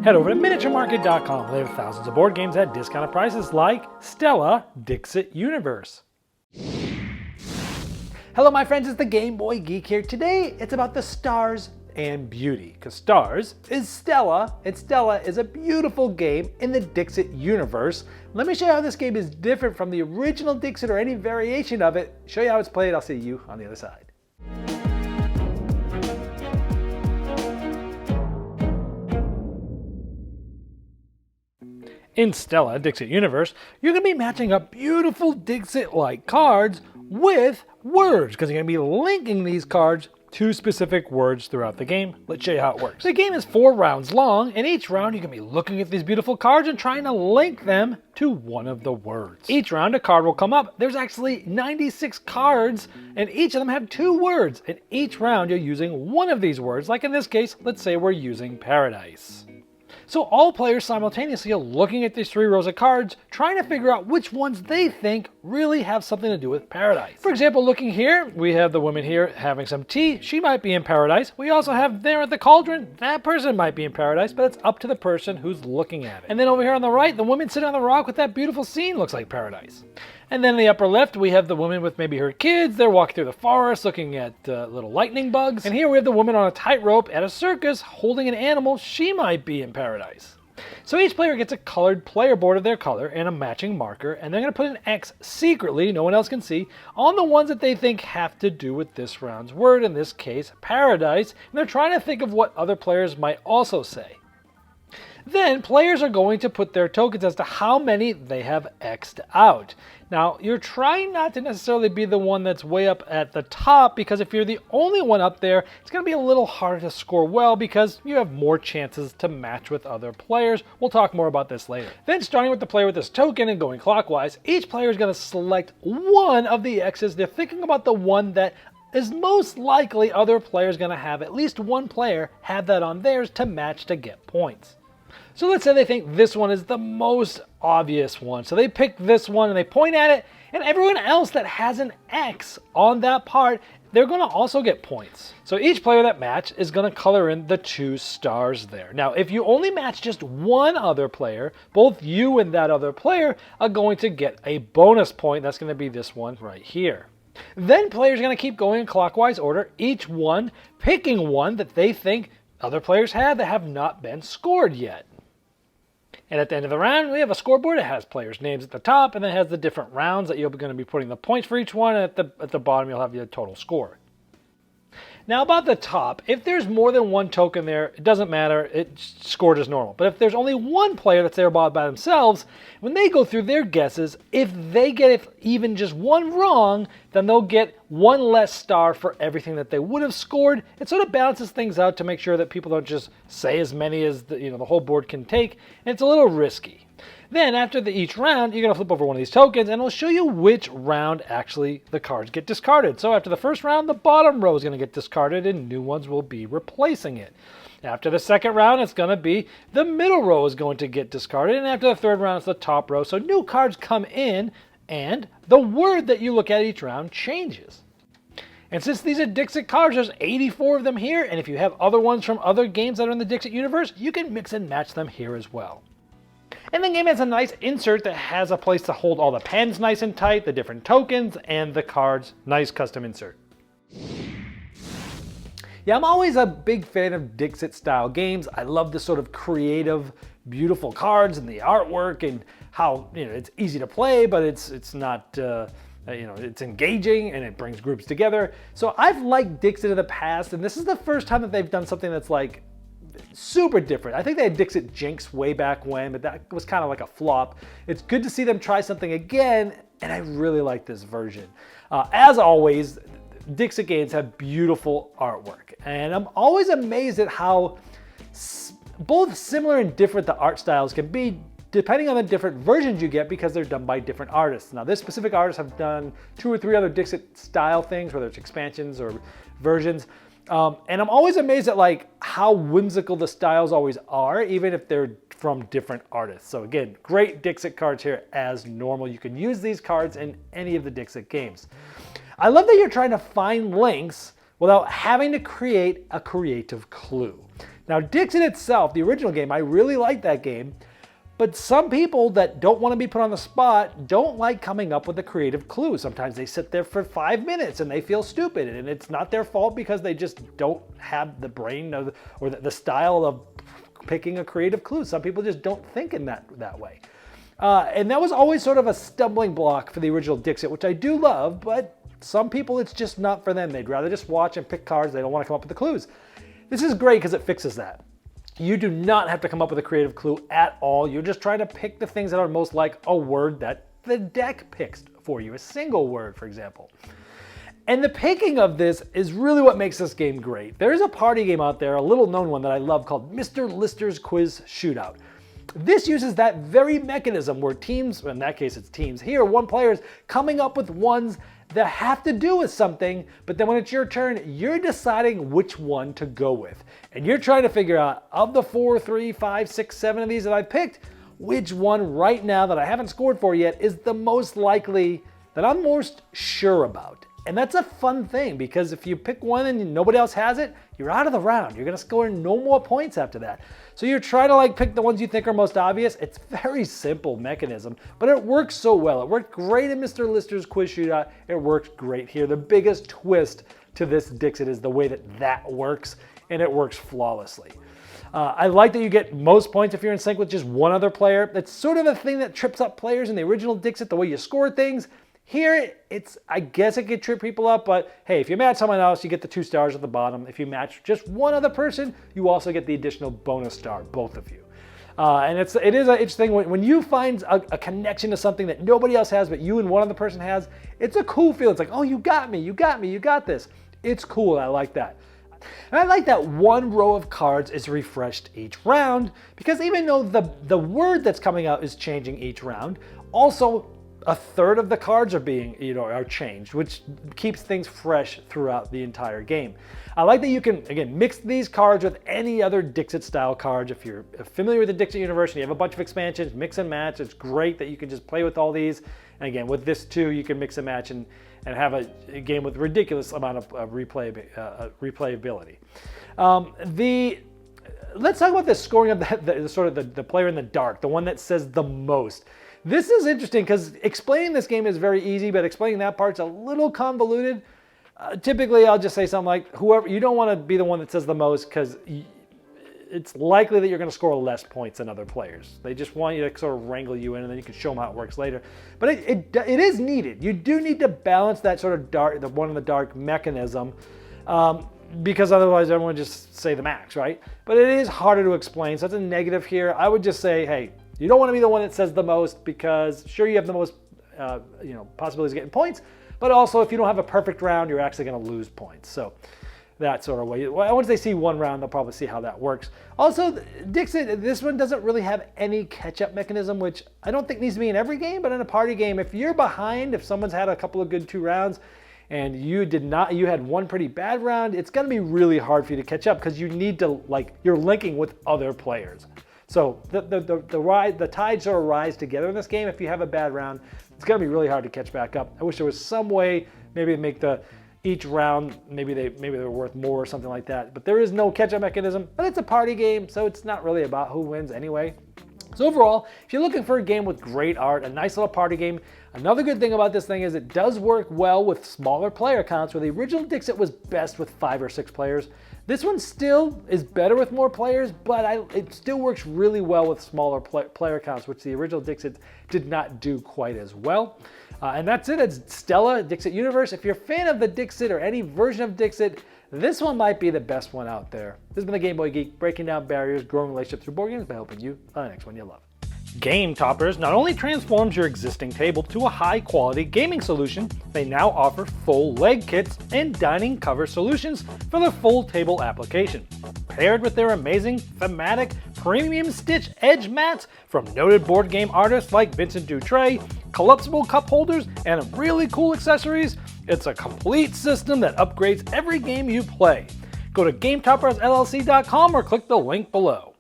Head over to miniaturemarket.com. They have thousands of board games at discounted prices like Stella Dixit Universe. Hello my friends, it's the Game Boy Geek here. Today it's about the stars and beauty, because Stars is Stella, and Stella is a beautiful game in the Dixit universe. Let me show you how this game is different from the original Dixit or any variation of it. Show you how it's played. I'll see you on the other side. In Stella Dixit Universe, you're going to be matching up beautiful Dixit-like cards with words, because you're going to be linking these cards to specific words throughout the game. Let's show you how it works. The game is 4 rounds long, and each round you can be looking at these beautiful cards and trying to link them to one of the words. Each round a card will come up. There's actually 96 cards, and each of them have 2 words. And each round you're using one of these words, like in this case, let's say we're using paradise. So all players simultaneously are looking at these 3 rows of cards, trying to figure out which ones they think really have something to do with paradise. For example, looking here, we have the woman here having some tea. She might be in paradise. We also have there at the cauldron, that person might be in paradise, but it's up to the person who's looking at it. And then over here on the right, the woman sitting on the rock with that beautiful scene looks like paradise. And then in the upper left, we have the woman with maybe her kids. They're walking through the forest looking at little lightning bugs. And here we have the woman on a tightrope at a circus holding an animal. She might be in paradise. So each player gets a colored player board of their color and a matching marker, and they're going to put an X secretly, no one else can see, on the ones that they think have to do with this round's word, in this case, paradise, and they're trying to think of what other players might also say. Then players are going to put their tokens as to how many they have X'd out. Now, you're trying not to necessarily be the one that's way up at the top, because if you're the only one up there, it's going to be a little harder to score well because you have more chances to match with other players. We'll talk more about this later. Then starting with the player with this token and going clockwise, each player is going to select one of the X's. They're thinking about the one that is most likely other players going to have at least one player have that on theirs to match to get points. So let's say they think this one is the most obvious one. So they pick this one and they point at it, and everyone else that has an X on that part, they're going to also get points. So each player that match is going to color in the 2 stars there. Now, if you only match just one other player, both you and that other player are going to get a bonus point. That's going to be this one right here. Then players are going to keep going in clockwise order, each one picking one that they think other players have that have not been scored yet. And at the end of the round, we have a scoreboard. It has players' names at the top, and then it has the different rounds that you're going to be putting the points for each one, and at the bottom you'll have your total score. Now about the top, if there's more than one token there, it doesn't matter, it's scored as normal. But if there's only one player that's there by themselves, when they go through their guesses, if they get even just one wrong, then they'll get one less star for everything that they would have scored. It sort of balances things out to make sure that people don't just say as many as the whole board can take, and it's a little risky. Then after each round, you're going to flip over one of these tokens, and it'll show you which round actually the cards get discarded. So after the first round, the bottom row is going to get discarded, and new ones will be replacing it. After the second round, it's going to be the middle row is going to get discarded, and after the third round, it's the top row. So new cards come in, and the word that you look at each round changes. And since these are Dixit cards, there's 84 of them here, and if you have other ones from other games that are in the Dixit universe, you can mix and match them here as well. And the game has a nice insert that has a place to hold all the pens nice and tight, the different tokens, and the cards. Nice custom insert. Yeah, I'm always a big fan of Dixit style games. I love the sort of creative, beautiful cards and the artwork and how it's easy to play, but it's not it's engaging and it brings groups together. So I've liked Dixit in the past, and this is the first time that they've done something that's like super different. I think they had Dixit Jinx way back when, but that was kind of like a flop. It's good to see them try something again, and I really like this version. As always, Dixit games have beautiful artwork, and I'm always amazed at how both similar and different the art styles can be depending on the different versions you get, because they're done by different artists. Now, this specific artist have done 2 or 3 other Dixit style things, whether it's expansions or versions. And I'm always amazed at how whimsical the styles always are, even if they're from different artists. So again, great Dixit cards here as normal. You can use these cards in any of the Dixit games. I love that you're trying to find links without having to create a creative clue. Now, Dixit itself, the original game, I really like that game. But some people that don't want to be put on the spot don't like coming up with a creative clue. Sometimes they sit there for 5 minutes and they feel stupid, and it's not their fault because they just don't have the brain or the style of picking a creative clue. Some people just don't think in that way. And that was always sort of a stumbling block for the original Dixit, which I do love, but some people it's just not for them. They'd rather just watch and pick cards. They don't want to come up with the clues. This is great because it fixes that. You do not have to come up with a creative clue at all. You're just trying to pick the things that are most like a word that the deck picks for you, a single word, for example. And the picking of this is really what makes this game great. There is a party game out there, a little known one that I love called Mr. Lister's Quiz Shootout. This uses that very mechanism where teams, in that case it's teams, here one player is coming up with ones that have to do with something, but then when it's your turn, you're deciding which one to go with. And you're trying to figure out, of the 4, 3, 5, 6, 7 of these that I picked, which one right now that I haven't scored for yet is the most likely, that I'm most sure about. And that's a fun thing because if you pick one and nobody else has it, you're out of the round. You're gonna score no more points after that. So you're trying to pick the ones you think are most obvious. It's a very simple mechanism, but it works so well. It worked great in Mr. Lister's Quiz Shootout. It works great here. The biggest twist to this Dixit is the way that works, and it works flawlessly. I like that you get most points if you're in sync with just one other player. That's sort of a thing that trips up players in the original Dixit, the way you score things. Here, I guess it could trip people up, but hey, if you match someone else, you get the 2 stars at the bottom. If you match just one other person, you also get the additional bonus star, both of you. And it is an interesting, when you find a connection to something that nobody else has, but you and one other person has, it's a cool feeling. It's like, oh, you got me, you got this. It's cool, I like that. And I like that one row of cards is refreshed each round, because even though the word that's coming out is changing each round, also a third of the cards are changed, which keeps things fresh throughout the entire game. I like that you can, again, mix these cards with any other Dixit style cards. If you're familiar with the Dixit Universe and you have a bunch of expansions, mix and match. It's great that you can just play with all these. And again, with this too, you can mix and match and have a game with ridiculous amount of replayability. Let's talk about the scoring of the player in the dark, the one that says the most. This is interesting because explaining this game is very easy, but explaining that part's a little convoluted. Typically, I'll just say something like, whoever, you don't want to be the one that says the most because it's likely that you're going to score less points than other players. They just want you to sort of wrangle you in, and then you can show them how it works later. But it is needed. You do need to balance that sort of dark, the one in the dark mechanism, because otherwise everyone would just say the max, right? But it is harder to explain, so that's a negative here. I would just say, hey, you don't want to be the one that says the most because sure, you have the most possibilities of getting points, but also if you don't have a perfect round, you're actually going to lose points. So that sort of way. Once they see one round, they'll probably see how that works. Also, Dixit, this one doesn't really have any catch-up mechanism, which I don't think needs to be in every game, but in a party game, if you're behind, if someone's had a couple of good 2 rounds, and you had one pretty bad round, it's going to be really hard for you to catch up because you need to, you're linking with other players. So the tides sort of rise together in this game. If you have a bad round, it's going to be really hard to catch back up. I wish there was some way, maybe to make each round, maybe they're worth more or something like that. But there is no catch-up mechanism. But it's a party game, so it's not really about who wins anyway. So overall, if you're looking for a game with great art, a nice little party game, another good thing about this thing is it does work well with smaller player counts, where the original Dixit was best with 5 or 6 players. This one still is better with more players, but it still works really well with smaller player counts, which the original Dixit did not do quite as well. And that's it. It's Stella Dixit Universe. If you're a fan of the Dixit or any version of Dixit, this one might be the best one out there. This has been the Game Boy Geek, breaking down barriers, growing relationships through board games by helping you on the next one you love. Game Toppers not only transforms your existing table to a high-quality gaming solution, they now offer full leg kits and dining cover solutions for the full table application. Paired with their amazing, thematic, premium stitch edge mats from noted board game artists like Vincent Dutray, collapsible cup holders, and really cool accessories, it's a complete system that upgrades every game you play. Go to GameToppersLLC.com or click the link below.